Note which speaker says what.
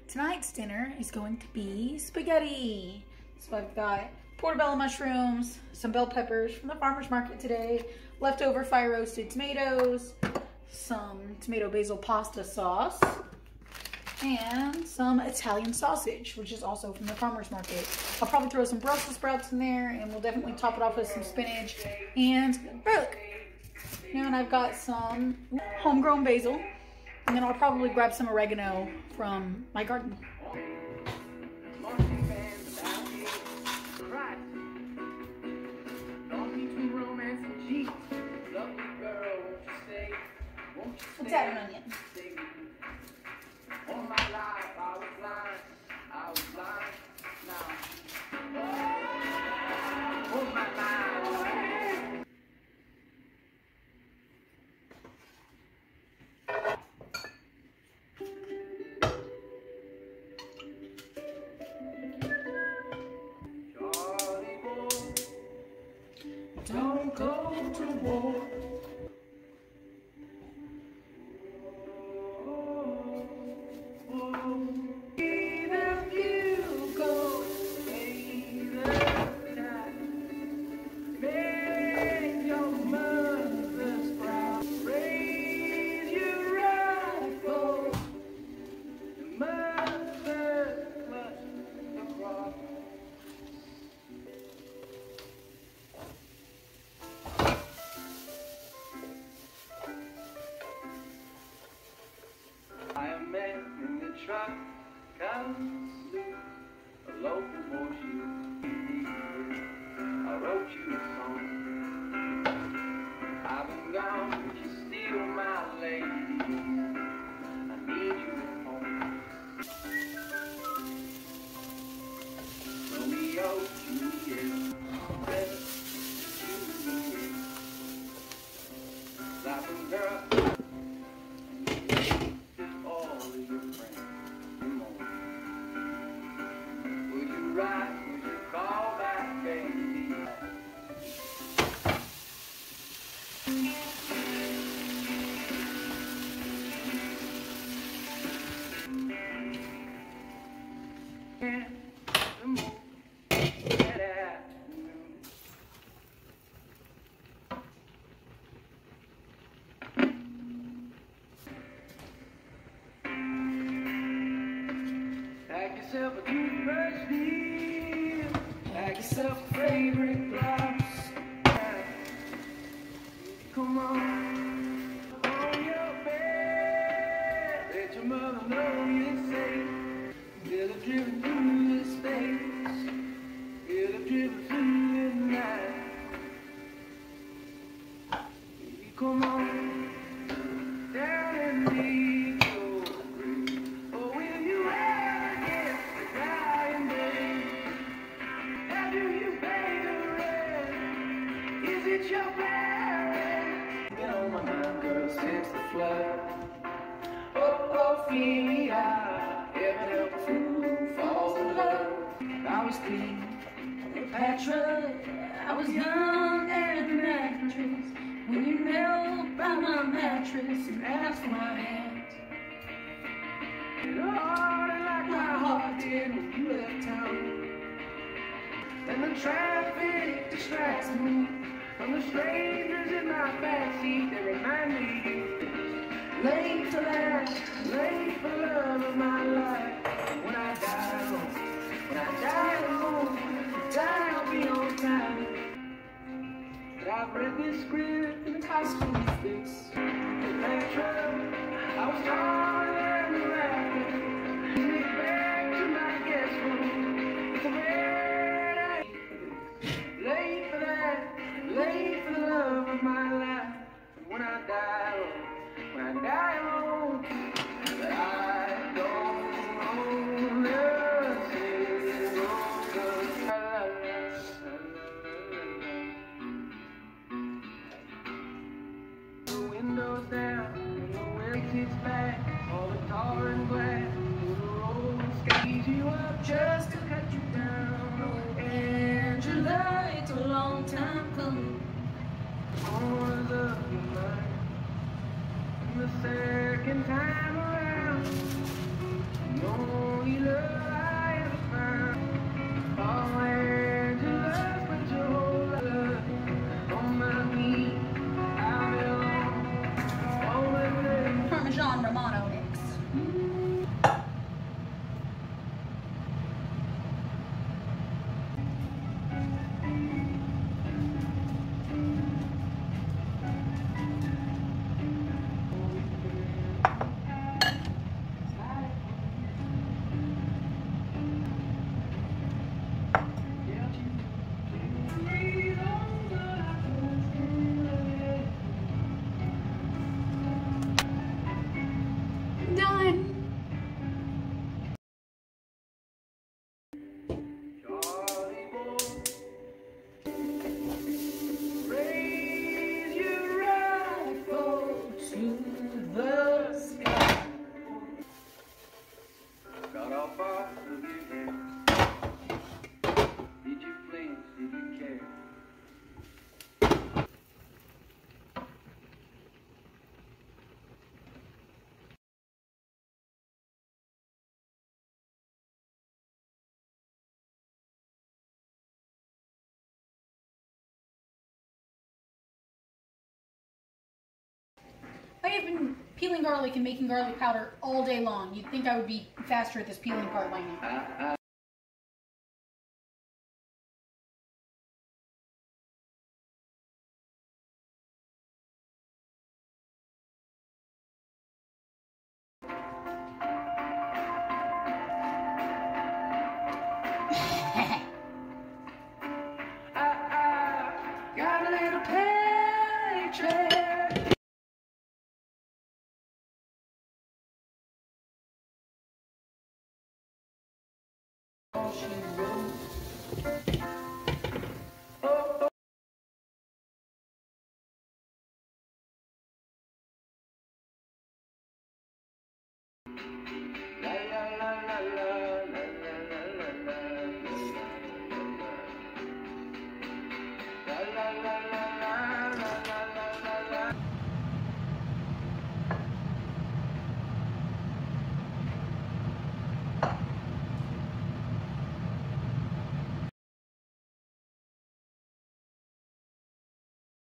Speaker 1: Tonight's dinner is going to be spaghetti. So I've got portobello mushrooms, some bell peppers from the farmer's market today, leftover fire roasted tomatoes, some tomato basil pasta sauce, and some Italian sausage, which is also from the farmer's market. I'll probably throw some Brussels sprouts in there, and we'll definitely top it off with some spinach and garlic. And I've got some homegrown basil, and then I'll probably grab some oregano from my garden. Let's add an onion. Don't go to war.
Speaker 2: Truck comes a locomotion. I wrote you a song. I've been gone, but you're still my lady. I need you at home. Romeo, Juliet, laughing girl. Pack yourself a toothbrush, dear. Pack yourself a favorite blouse. Come on your bed. Let your mother know you're safe. Feel it dripping through your space. Feel it dripping through your night. Baby, come on down and leave your grave. Or will you ever get the dying day? How do you pay the rent? Is it your parents? Been on my mind, girl, since the flood. Oh, feed me out. Heaven help a fool falls in love. I was clean, Petra. I was young and the mattress. When you knelt by my mattress and asked for my hand, it hard like my heart did when you left town. And the traffic distracts me from the strangers in my backseat. They remind me late for that, late for love of my life. When I die alone, when I die alone, die I'll be on time. But I've read this script in the costume fix. In that truck, I was taller than the rafters. Take me back to my guest room. It's a red eye. Late for that, late for the love of my life. And when I die alone, when I die alone, but I don't own nothing longer. The windows down, the wind sits back, all the tar and glass, the road squeeze you up just to cut you down. Oh, Angela, it's a long time coming. Corners of your mind. The second time around, no, not all parts of your hair. Did you flinch? Did you care?
Speaker 1: I have been peeling garlic and making garlic powder all day long. You'd think I would be faster at this peeling part by now.
Speaker 2: I got a little paycheck. All she wrote.